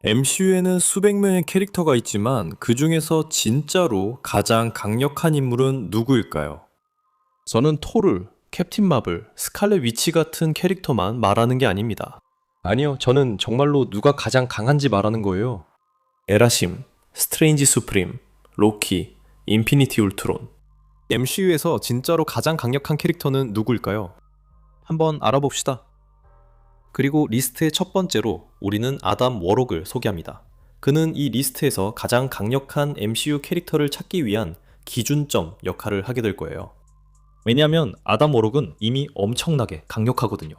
MCU에는 수백 명의 캐릭터가 있지만 그 중에서 진짜로 가장 강력한 인물은 누구일까요? 저는 토르, 캡틴 마블, 스칼렛 위치 같은 캐릭터만 말하는 게 아닙니다. 아니요, 저는 정말로 누가 가장 강한지 말하는 거예요. 에라심, 스트레인지 수프림, 로키, 인피니티 울트론. MCU에서 진짜로 가장 강력한 캐릭터는 누구일까요? 한번 알아봅시다. 그리고 리스트의 첫 번째로 우리는 아담 워록을 소개합니다. 그는 이 리스트에서 가장 강력한 MCU 캐릭터를 찾기 위한 기준점 역할을 하게 될 거예요. 왜냐하면 아담 워록은 이미 엄청나게 강력하거든요.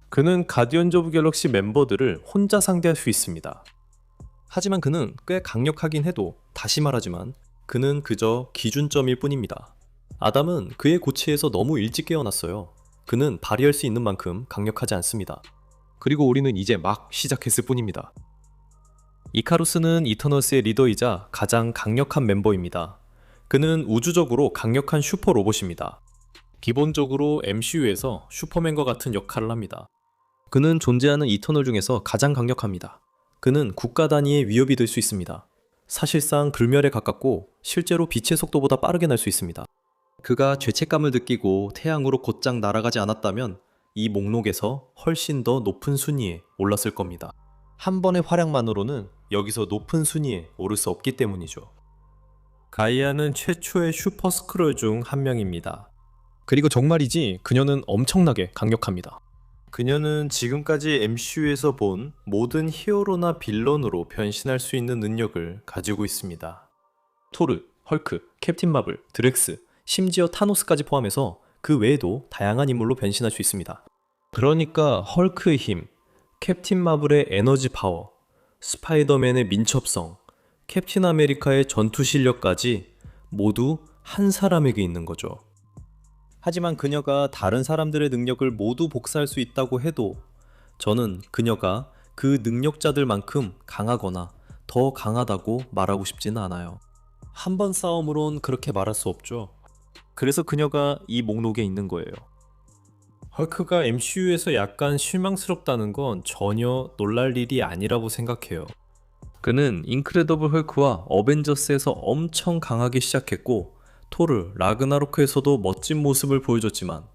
그는 가디언즈 오브 갤럭시 멤버들을 혼자 상대할 수 있습니다. 하지만 그는 꽤 강력하긴 해도 다시 말하지만 그는 그저 기준점일 뿐입니다. 아담은 그의 고치에서 너무 일찍 깨어났어요. 그는 발휘할 수 있는 만큼 강력하지 않습니다. 그리고 우리는 이제 막 시작했을 뿐입니다. 이카루스는 이터널스의 리더이자 가장 강력한 멤버입니다. 그는 우주적으로 강력한 슈퍼 로봇입니다. 기본적으로 MCU에서 슈퍼맨과 같은 역할을 합니다. 그는 존재하는 이터널 중에서 가장 강력합니다. 그는 국가 단위의 위협이 될 수 있습니다. 사실상 불멸에 가깝고 실제로 빛의 속도보다 빠르게 날 수 있습니다. 그가 죄책감을 느끼고 태양으로 곧장 날아가지 않았다면 이 목록에서 훨씬 더 높은 순위에 올랐을 겁니다. 한 번의 활약만으로는 여기서 높은 순위에 오를 수 없기 때문이죠. 가이아는 최초의 슈퍼 스크롤 중 한 명입니다. 그리고 정말이지 그녀는 엄청나게 강력합니다. 그녀는 지금까지 MCU에서 본 모든 히어로나 빌런으로 변신할 수 있는 능력을 가지고 있습니다. 토르, 헐크, 캡틴 마블, 드렉스, 심지어 타노스까지 포함해서 그 외에도 다양한 인물로 변신할 수 있습니다. 그러니까 헐크의 힘, 캡틴 마블의 에너지 파워, 스파이더맨의 민첩성, 캡틴 아메리카의 전투 실력까지 모두 한 사람에게 있는 거죠. 하지만 그녀가 다른 사람들의 능력을 모두 복사할 수 있다고 해도 저는 그녀가 그 능력자들만큼 강하거나 더 강하다고 말하고 싶지는 않아요. 한 번 싸움으론 그렇게 말할 수 없죠. 그래서 그녀가 이 목록에 있는 거예요. 헐크가 MCU에서 약간 실망스럽다는 건 전혀 놀랄 일이 아니라고 생각해요. 그는 인크레더블 헐크와 어벤져스에서 엄청 강하게 시작했고 토르, 라그나로크에서도 멋진 모습을 보여줬지만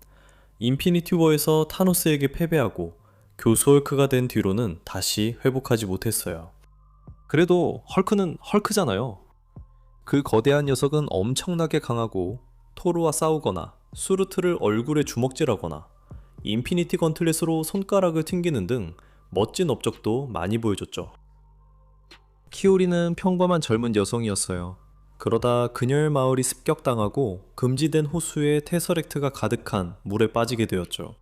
인피니티 워에서 타노스에게 패배하고 교수 헐크가 된 뒤로는 다시 회복하지 못했어요. 그래도 헐크는 헐크잖아요. 그 거대한 녀석은 엄청나게 강하고 토르와 싸우거나 수루트를 얼굴에 주먹질하거나 인피니티 건틀렛으로 손가락을 튕기는 등 멋진 업적도 많이 보여줬죠. 키오리는 평범한 젊은 여성이었어요. 그러다 그녀의 마을이 습격당하고 금지된 호수에 테서렉트가 가득한 물에 빠지게 되었죠.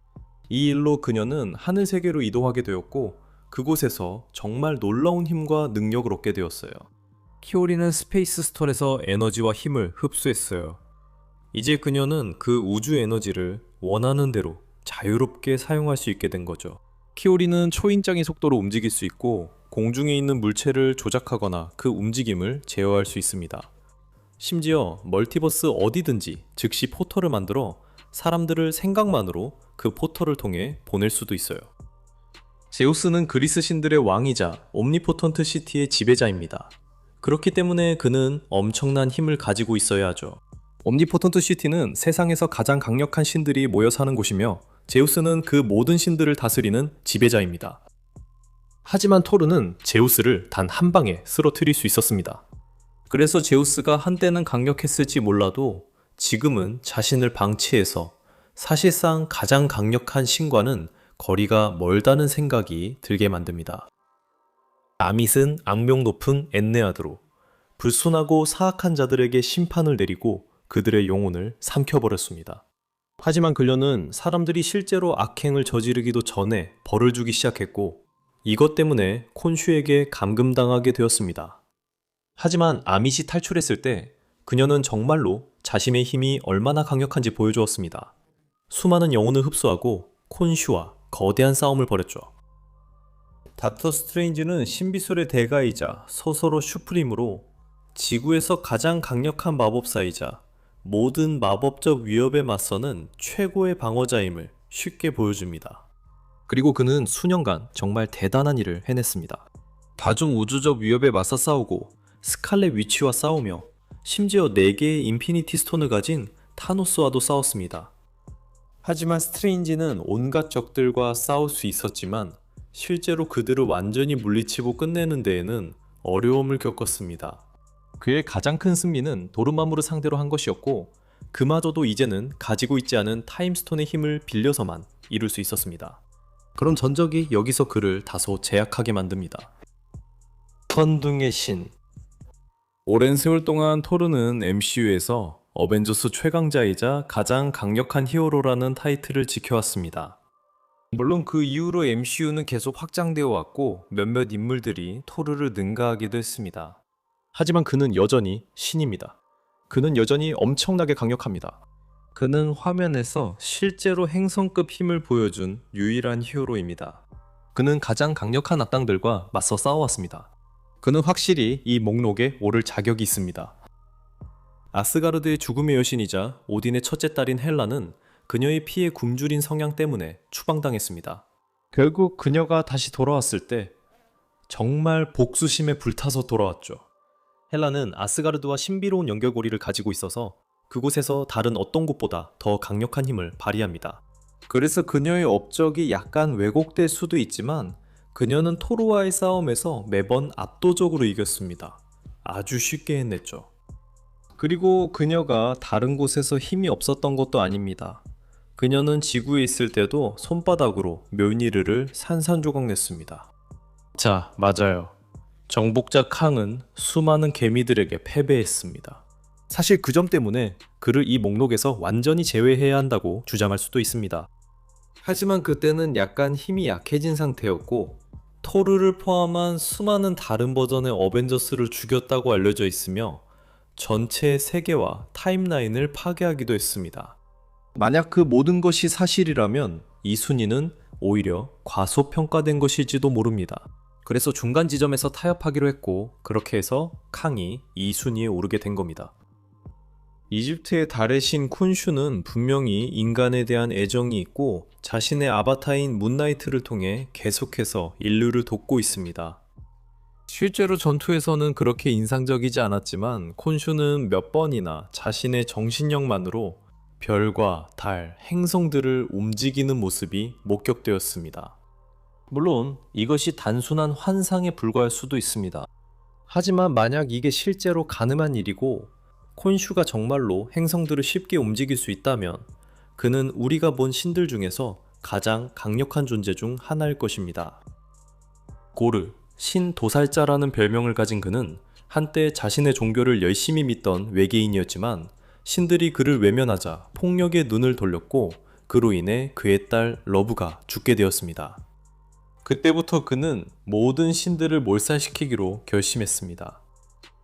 이 일로 그녀는 하늘세계로 이동하게 되었고 그곳에서 정말 놀라운 힘과 능력을 얻게 되었어요. 키오리는 스페이스 스톤에서 에너지와 힘을 흡수했어요. 이제 그녀는 그 우주 에너지를 원하는 대로 자유롭게 사용할 수 있게 된 거죠. 키오리는 초인장의 속도로 움직일 수 있고 공중에 있는 물체를 조작하거나 그 움직임을 제어할 수 있습니다. 심지어 멀티버스 어디든지 즉시 포털을 만들어 사람들을 생각만으로 그 포털을 통해 보낼 수도 있어요. 제우스는 그리스 신들의 왕이자 옴니포턴트 시티의 지배자입니다. 그렇기 때문에 그는 엄청난 힘을 가지고 있어야 하죠. 옴니포턴트 시티는 세상에서 가장 강력한 신들이 모여 사는 곳이며 제우스는 그 모든 신들을 다스리는 지배자입니다. 하지만 토르는 제우스를 단 한 방에 쓰러뜨릴 수 있었습니다. 그래서 제우스가 한때는 강력했을지 몰라도 지금은 자신을 방치해서 사실상 가장 강력한 신과는 거리가 멀다는 생각이 들게 만듭니다. 아밋은 악명 높은 엔네아드로 불순하고 사악한 자들에게 심판을 내리고 그들의 영혼을 삼켜버렸습니다. 하지만 그녀는 사람들이 실제로 악행을 저지르기도 전에 벌을 주기 시작했고 이것 때문에 콘슈에게 감금당하게 되었습니다. 하지만 아밋이 탈출했을 때 그녀는 정말로 자신의 힘이 얼마나 강력한지 보여주었습니다. 수많은 영혼을 흡수하고 콘슈와 거대한 싸움을 벌였죠. 닥터 스트레인지는 신비술의 대가이자 서서로 슈프림으로 지구에서 가장 강력한 마법사이자 모든 마법적 위협에 맞서는 최고의 방어자임을 쉽게 보여줍니다. 그리고 그는 수년간 정말 대단한 일을 해냈습니다. 다중 우주적 위협에 맞서 싸우고 스칼렛 위치와 싸우며 심지어 4개의 인피니티 스톤을 가진 타노스와도 싸웠습니다. 하지만 스트레인지는 온갖 적들과 싸울 수 있었지만 실제로 그들을 완전히 물리치고 끝내는 데에는 어려움을 겪었습니다. 그의 가장 큰 승리는 도르마무를 상대로 한 것이었고 그마저도 이제는 가지고 있지 않은 타임스톤의 힘을 빌려서만 이룰 수 있었습니다. 그런 전적이 여기서 그를 다소 제약하게 만듭니다. 선둥의 신. 오랜 세월 동안 토르는 MCU에서 어벤져스 최강자이자 가장 강력한 히어로라는 타이틀을 지켜왔습니다. 물론 그 이후로 MCU는 계속 확장되어 왔고 몇몇 인물들이 토르를 능가하기도 했습니다. 하지만 그는 여전히 신입니다. 그는 여전히 엄청나게 강력합니다. 그는 화면에서 실제로 행성급 힘을 보여준 유일한 히어로입니다. 그는 가장 강력한 악당들과 맞서 싸워왔습니다. 그는 확실히 이 목록에 오를 자격이 있습니다. 아스가르드의 죽음의 여신이자 오딘의 첫째 딸인 헬라는 그녀의 피에 굶주린 성향 때문에 추방당했습니다. 결국 그녀가 다시 돌아왔을 때 정말 복수심에 불타서 돌아왔죠. 헬라는 아스가르드와 신비로운 연결고리를 가지고 있어서 그곳에서 다른 어떤 곳보다 더 강력한 힘을 발휘합니다. 그래서 그녀의 업적이 약간 왜곡될 수도 있지만 그녀는 토르와의 싸움에서 매번 압도적으로 이겼습니다. 아주 쉽게 해냈죠. 그리고 그녀가 다른 곳에서 힘이 없었던 것도 아닙니다. 그녀는 지구에 있을 때도 손바닥으로 묘니르를 산산조각 냈습니다. 자, 맞아요. 정복자 캉은 수많은 개미들에게 패배했습니다. 사실 그 점 때문에 그를 이 목록에서 완전히 제외해야 한다고 주장할 수도 있습니다. 하지만 그때는 약간 힘이 약해진 상태였고 토르를 포함한 수많은 다른 버전의 어벤져스를 죽였다고 알려져 있으며 전체 세계와 타임라인을 파괴하기도 했습니다. 만약 그 모든 것이 사실이라면 이 순위는 오히려 과소평가된 것일지도 모릅니다. 그래서 중간 지점에서 타협하기로 했고 그렇게 해서 캉이 이 순위에 오르게 된 겁니다. 이집트의 달의 신 쿤슈는 분명히 인간에 대한 애정이 있고 자신의 아바타인 문나이트를 통해 계속해서 인류를 돕고 있습니다. 실제로 전투에서는 그렇게 인상적이지 않았지만 콘슈는 몇 번이나 자신의 정신력만으로 별과 달, 행성들을 움직이는 모습이 목격되었습니다. 물론 이것이 단순한 환상에 불과할 수도 있습니다. 하지만 만약 이게 실제로 가능한 일이고 콘슈가 정말로 행성들을 쉽게 움직일 수 있다면 그는 우리가 본 신들 중에서 가장 강력한 존재 중 하나일 것입니다. 고르, 신도살자라는 별명을 가진 그는 한때 자신의 종교를 열심히 믿던 외계인이었지만 신들이 그를 외면하자 폭력에 눈을 돌렸고 그로 인해 그의 딸 러브가 죽게 되었습니다. 그때부터 그는 모든 신들을 몰살시키기로 결심했습니다.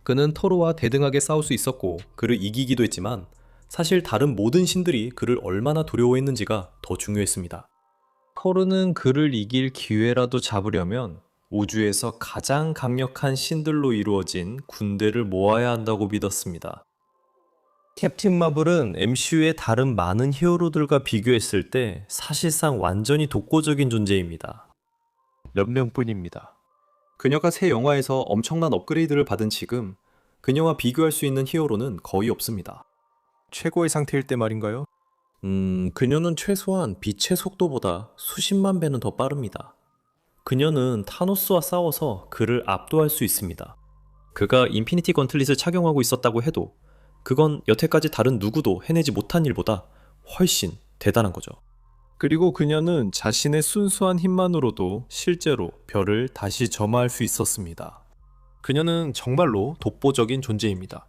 그는 토르와 대등하게 싸울 수 있었고 그를 이기기도 했지만 사실 다른 모든 신들이 그를 얼마나 두려워했는지가 더 중요했습니다. 토르는 그를 이길 기회라도 잡으려면 우주에서 가장 강력한 신들로 이루어진 군대를 모아야 한다고 믿었습니다. 캡틴 마블은 MCU의 다른 많은 히어로들과 비교했을 때 사실상 완전히 독보적인 존재입니다. 몇 명뿐입니다. 그녀가 새 영화에서 엄청난 업그레이드를 받은 지금 그녀와 비교할 수 있는 히어로는 거의 없습니다. 최고의 상태일 때 말인가요? 그녀는 최소한 빛의 속도보다 수십만 배는 더 빠릅니다. 그녀는 타노스와 싸워서 그를 압도할 수 있습니다. 그가 인피니티 건틀릿을 착용하고 있었다고 해도 그건 여태까지 다른 누구도 해내지 못한 일보다 훨씬 대단한 거죠. 그리고 그녀는 자신의 순수한 힘만으로도 실제로 별을 다시 점화할 수 있었습니다. 그녀는 정말로 독보적인 존재입니다.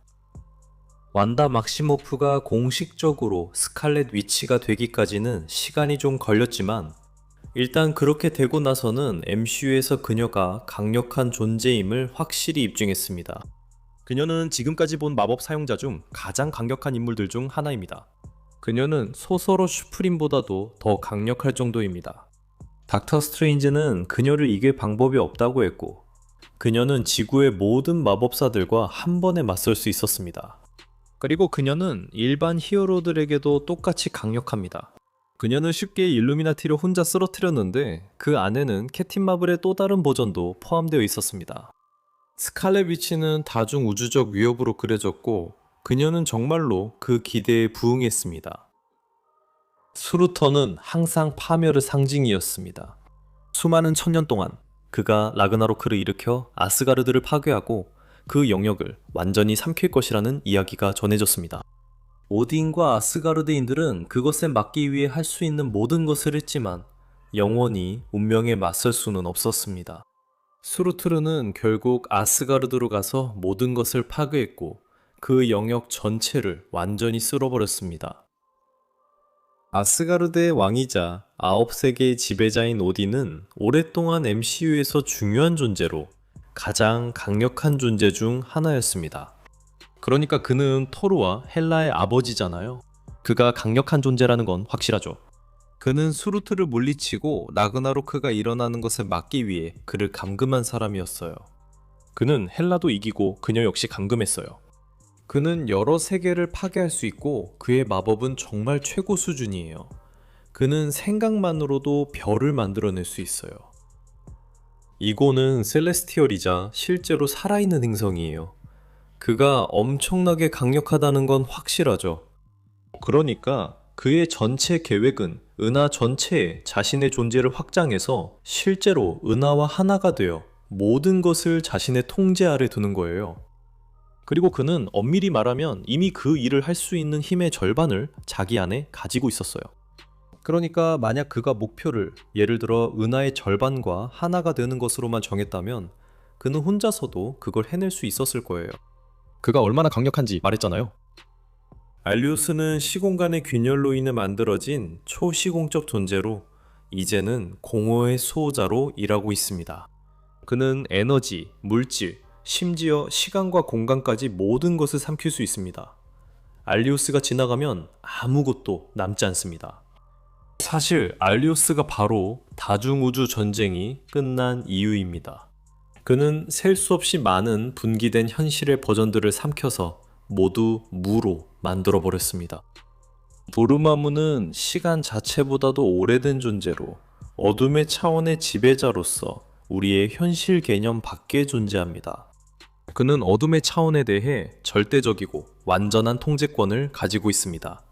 완다 막시모프가 공식적으로 스칼렛 위치가 되기까지는 시간이 좀 걸렸지만 일단 그렇게 되고 나서는 MCU에서 그녀가 강력한 존재임을 확실히 입증했습니다. 그녀는 지금까지 본 마법 사용자 중 가장 강력한 인물들 중 하나입니다. 그녀는 소서로 슈프림보다도 더 강력할 정도입니다. 닥터 스트레인지는 그녀를 이길 방법이 없다고 했고 그녀는 지구의 모든 마법사들과 한 번에 맞설 수 있었습니다. 그리고 그녀는 일반 히어로들에게도 똑같이 강력합니다. 그녀는 쉽게 일루미나티를 혼자 쓰러뜨렸는데 그 안에는 캡틴 마블의 또 다른 버전도 포함되어 있었습니다. 스칼렛 위치는 다중 우주적 위협으로 그려졌고 그녀는 정말로 그 기대에 부응했습니다. 수루터는 항상 파멸의 상징이었습니다. 수많은 천년 동안 그가 라그나로크를 일으켜 아스가르드를 파괴하고 그 영역을 완전히 삼킬 것이라는 이야기가 전해졌습니다. 오딘과 아스가르드인들은 그것에 막기 위해 할 수 있는 모든 것을 했지만 영원히 운명에 맞설 수는 없었습니다. 수루트르는 결국 아스가르드로 가서 모든 것을 파괴했고 그 영역 전체를 완전히 쓸어버렸습니다. 아스가르드의 왕이자 9세계의 지배자인 오딘은 오랫동안 MCU에서 중요한 존재로 가장 강력한 존재 중 하나였습니다. 그러니까 그는 토르와 헬라의 아버지잖아요. 그가 강력한 존재라는 건 확실하죠. 그는 수루트를 물리치고 라그나로크가 일어나는 것을 막기 위해 그를 감금한 사람이었어요. 그는 헬라도 이기고 그녀 역시 감금했어요. 그는 여러 세계를 파괴할 수 있고 그의 마법은 정말 최고 수준이에요. 그는 생각만으로도 별을 만들어낼 수 있어요. 이고는 셀레스티얼이자 실제로 살아있는 행성이에요. 그가 엄청나게 강력하다는 건 확실하죠. 그러니까 그의 전체 계획은 은하 전체에 자신의 존재를 확장해서 실제로 은하와 하나가 되어 모든 것을 자신의 통제 아래 두는 거예요. 그리고 그는 엄밀히 말하면 이미 그 일을 할 수 있는 힘의 절반을 자기 안에 가지고 있었어요. 그러니까 만약 그가 목표를 예를 들어 은하의 절반과 하나가 되는 것으로만 정했다면 그는 혼자서도 그걸 해낼 수 있었을 거예요. 그가 얼마나 강력한지 말했잖아요. 알리우스는 시공간의 균열로 인해 만들어진 초시공적 존재로 이제는 공허의 수호자로 일하고 있습니다. 그는 에너지, 물질, 심지어 시간과 공간까지 모든 것을 삼킬 수 있습니다. 알리우스가 지나가면 아무것도 남지 않습니다. 사실 알리우스가 바로 다중우주 전쟁이 끝난 이유입니다. 그는 셀 수 없이 많은 분기된 현실의 버전들을 삼켜서 모두 무로 만들어버렸습니다. 도르마무는 시간 자체보다도 오래된 존재로 어둠의 차원의 지배자로서 우리의 현실 개념 밖에 존재합니다. 그는 어둠의 차원에 대해 절대적이고 완전한 통제권을 가지고 있습니다.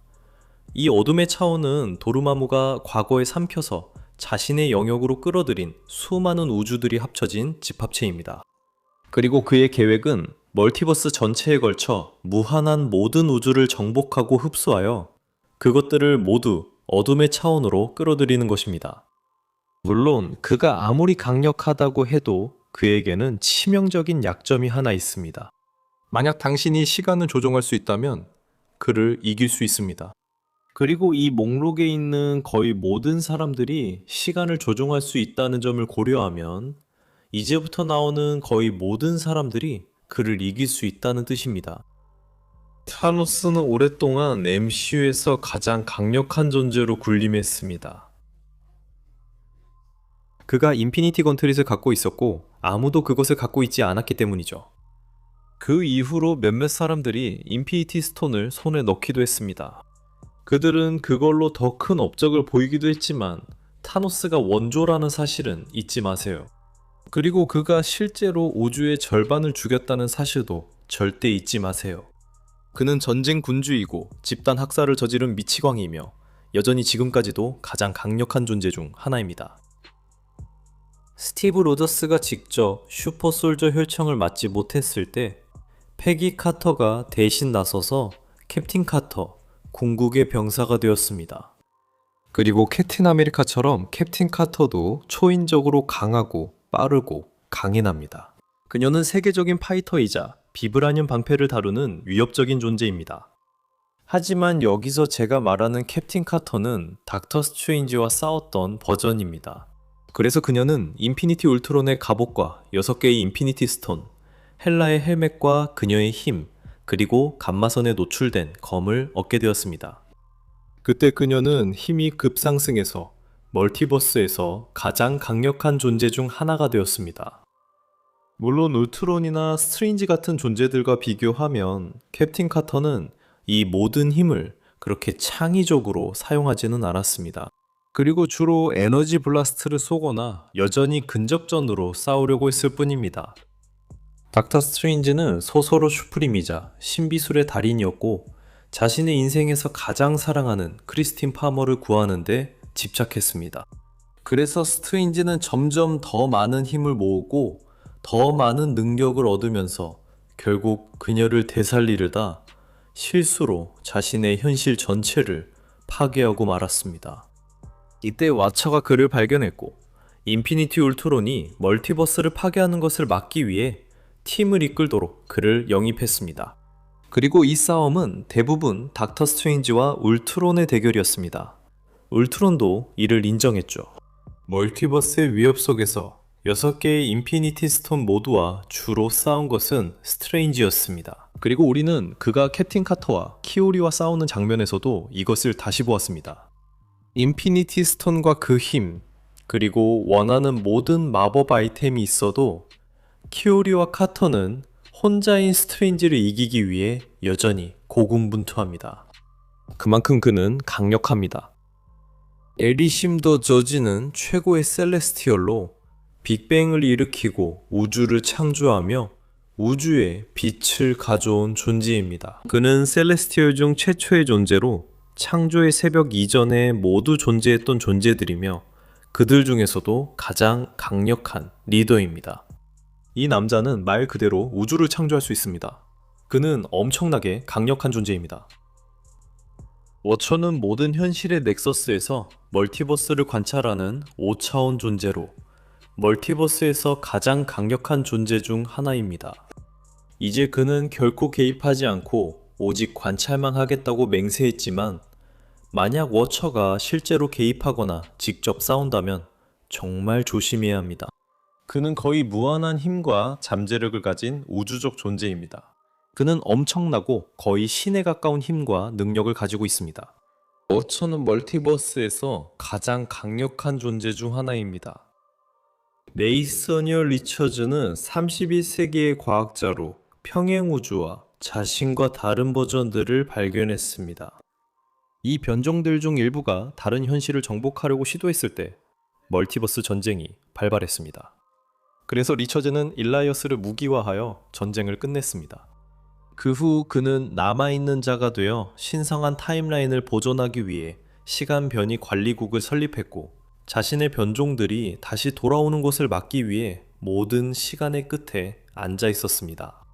이 어둠의 차원은 도르마무가 과거에 삼켜서 자신의 영역으로 끌어들인 수많은 우주들이 합쳐진 집합체입니다. 그리고 그의 계획은 멀티버스 전체에 걸쳐 무한한 모든 우주를 정복하고 흡수하여 그것들을 모두 어둠의 차원으로 끌어들이는 것입니다. 물론 그가 아무리 강력하다고 해도 그에게는 치명적인 약점이 하나 있습니다. 만약 당신이 시간을 조종할 수 있다면 그를 이길 수 있습니다. 그리고 이 목록에 있는 거의 모든 사람들이 시간을 조종할 수 있다는 점을 고려하면 이제부터 나오는 거의 모든 사람들이 그를 이길 수 있다는 뜻입니다. 타노스는 오랫동안 MCU에서 가장 강력한 존재로 군림했습니다. 그가 인피니티 건틀릿을 갖고 있었고 아무도 그것을 갖고 있지 않았기 때문이죠. 그 이후로 몇몇 사람들이 인피니티 스톤을 손에 넣기도 했습니다. 그들은 그걸로 더 큰 업적을 보이기도 했지만 타노스가 원조라는 사실은 잊지 마세요. 그리고 그가 실제로 우주의 절반을 죽였다는 사실도 절대 잊지 마세요. 그는 전쟁 군주이고 집단 학살을 저지른 미치광이이며 여전히 지금까지도 가장 강력한 존재 중 하나입니다. 스티브 로저스가 직접 슈퍼솔저 혈청을 맡지 못했을 때 패기 카터가 대신 나서서 캡틴 카터, 궁극의 병사가 되었습니다. 그리고 캡틴 아메리카처럼 캡틴 카터도 초인적으로 강하고 빠르고 강인합니다. 그녀는 세계적인 파이터이자 비브라늄 방패를 다루는 위협적인 존재입니다. 하지만 여기서 제가 말하는 캡틴 카터는 닥터 스트레인지와 싸웠던 버전입니다. 그래서 그녀는 인피니티 울트론의 갑옷과 6개의 인피니티 스톤, 헬라의 헬멧과 그녀의 힘, 그리고 감마선에 노출된 검을 얻게 되었습니다. 그때 그녀는 힘이 급상승해서 멀티버스에서 가장 강력한 존재 중 하나가 되었습니다. 물론 울트론이나 스트레인지 같은 존재들과 비교하면 캡틴 카터는 이 모든 힘을 그렇게 창의적으로 사용하지는 않았습니다. 그리고 주로 에너지 블라스트를 쏘거나 여전히 근접전으로 싸우려고 했을 뿐입니다. 닥터 스트레인지는 소설의 슈프림이자 신비술의 달인이었고 자신의 인생에서 가장 사랑하는 크리스틴 파머를 구하는데 집착했습니다. 그래서 스트레인지는 점점 더 많은 힘을 모으고 더 많은 능력을 얻으면서 결국 그녀를 되살리려다 실수로 자신의 현실 전체를 파괴하고 말았습니다. 이때 와처가 그를 발견했고 인피니티 울트론이 멀티버스를 파괴하는 것을 막기 위해 팀을 이끌도록 그를 영입했습니다. 그리고 이 싸움은 대부분 닥터 스트레인지와 울트론의 대결이었습니다. 울트론도 이를 인정했죠. 멀티버스의 위협 속에서 6개의 인피니티 스톤 모두와 주로 싸운 것은 스트레인지였습니다. 그리고 우리는 그가 캡틴 카터와 키오리와 싸우는 장면에서도 이것을 다시 보았습니다. 인피니티 스톤과 그 힘, 그리고 원하는 모든 마법 아이템이 있어도 키오리와 카터는 혼자인 스트레인지를 이기기 위해 여전히 고군분투합니다. 그만큼 그는 강력합니다. 에리심더 저지는 최고의 셀레스티얼로 빅뱅을 일으키고 우주를 창조하며 우주에 빛을 가져온 존재입니다. 그는 셀레스티얼 중 최초의 존재로 창조의 새벽 이전에 모두 존재했던 존재들이며 그들 중에서도 가장 강력한 리더입니다. 이 남자는 말 그대로 우주를 창조할 수 있습니다. 그는 엄청나게 강력한 존재입니다. 워처는 모든 현실의 넥서스에서 멀티버스를 관찰하는 5차원 존재로 멀티버스에서 가장 강력한 존재 중 하나입니다. 이제 그는 결코 개입하지 않고 오직 관찰만 하겠다고 맹세했지만 만약 워처가 실제로 개입하거나 직접 싸운다면 정말 조심해야 합니다. 그는 거의 무한한 힘과 잠재력을 가진 우주적 존재입니다. 그는 엄청나고 거의 신에 가까운 힘과 능력을 가지고 있습니다. 워처는 멀티버스에서 가장 강력한 존재 중 하나입니다. 네이서니얼 리처즈는 31세기의 과학자로 평행우주와 자신과 다른 버전들을 발견했습니다. 이 변종들 중 일부가 다른 현실을 정복하려고 시도했을 때 멀티버스 전쟁이 발발했습니다. 그래서 리처즈는 일라이어스를 무기화하여 전쟁을 끝냈습니다. 그 후 그는 남아있는 자가 되어 신성한 타임라인을 보존하기 위해 시간 변이 관리국을 설립했고 자신의 변종들이 다시 돌아오는 것을 막기 위해 모든 시간의 끝에 앉아 있었습니다.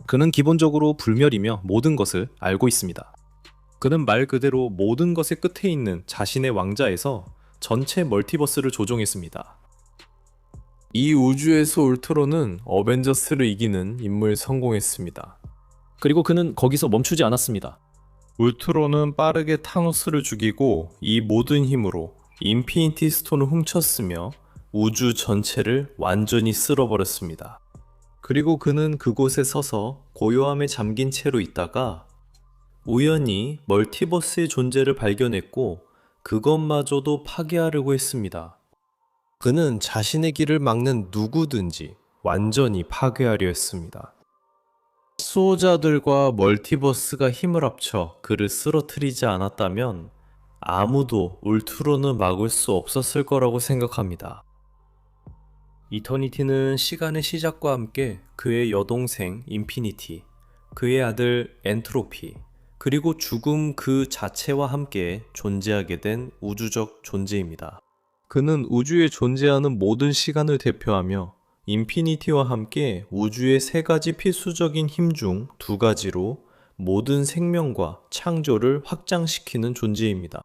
그는 기본적으로 불멸이며 모든 것을 알고 있습니다. 그는 말 그대로 모든 것의 끝에 있는 자신의 왕자에서 전체 멀티버스를 조종했습니다. 이 우주에서 울트론은 어벤져스를 이기는 임무에 성공했습니다. 그리고 그는 거기서 멈추지 않았습니다. 울트론은 빠르게 타노스를 죽이고 이 모든 힘으로 인피니티 스톤을 훔쳤으며 우주 전체를 완전히 쓸어버렸습니다. 그리고 그는 그곳에 서서 고요함에 잠긴 채로 있다가 우연히 멀티버스의 존재를 발견했고 그것마저도 파괴하려고 했습니다. 그는 자신의 길을 막는 누구든지 완전히 파괴하려 했습니다. 수호자들과 멀티버스가 힘을 합쳐 그를 쓰러뜨리지 않았다면 아무도 울트론을 막을 수 없었을 거라고 생각합니다. 이터니티는 시간의 시작과 함께 그의 여동생 인피니티, 그의 아들 엔트로피, 그리고 죽음 그 자체와 함께 존재하게 된 우주적 존재입니다. 그는 우주에 존재하는 모든 시간을 대표하며 인피니티와 함께 우주의 3가지 필수적인 힘 중 2가지로 모든 생명과 창조를 확장시키는 존재입니다.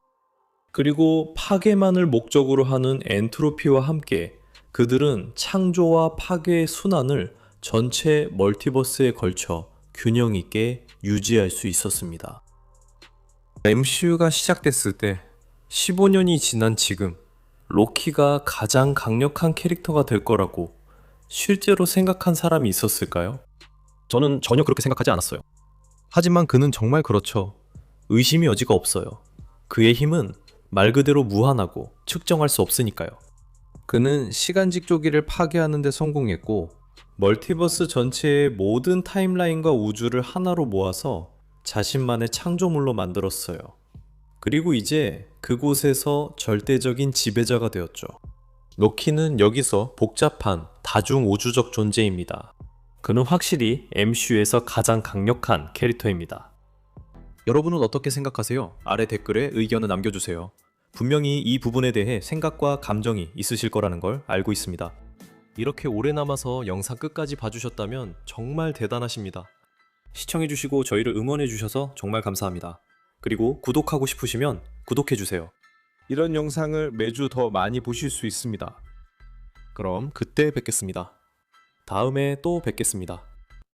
그리고 파괴만을 목적으로 하는 엔트로피와 함께 그들은 창조와 파괴의 순환을 전체 멀티버스에 걸쳐 균형 있게 유지할 수 있었습니다. MCU가 시작됐을 때 15년이 지난 지금 로키가 가장 강력한 캐릭터가 될 거라고 실제로 생각한 사람이 있었을까요? 저는 전혀 그렇게 생각하지 않았어요. 하지만 그는 정말 그렇죠. 의심이 여지가 없어요. 그의 힘은 말 그대로 무한하고 측정할 수 없으니까요. 그는 시간 직조기를 파괴하는 데 성공했고 멀티버스 전체의 모든 타임라인과 우주를 하나로 모아서 자신만의 창조물로 만들었어요. 그리고 이제 그곳에서 절대적인 지배자가 되었죠. 로키는 여기서 복잡한 다중우주적 존재입니다. 그는 확실히 MCU에서 가장 강력한 캐릭터입니다. 여러분은 어떻게 생각하세요? 아래 댓글에 의견을 남겨주세요. 분명히 이 부분에 대해 생각과 감정이 있으실 거라는 걸 알고 있습니다. 이렇게 오래 남아서 영상 끝까지 봐주셨다면 정말 대단하십니다. 시청해주시고 저희를 응원해주셔서 정말 감사합니다. 그리고 구독하고 싶으시면 구독해주세요. 이런 영상을 매주 더 많이 보실 수 있습니다. 그럼 그때 뵙겠습니다. 다음에 또 뵙겠습니다.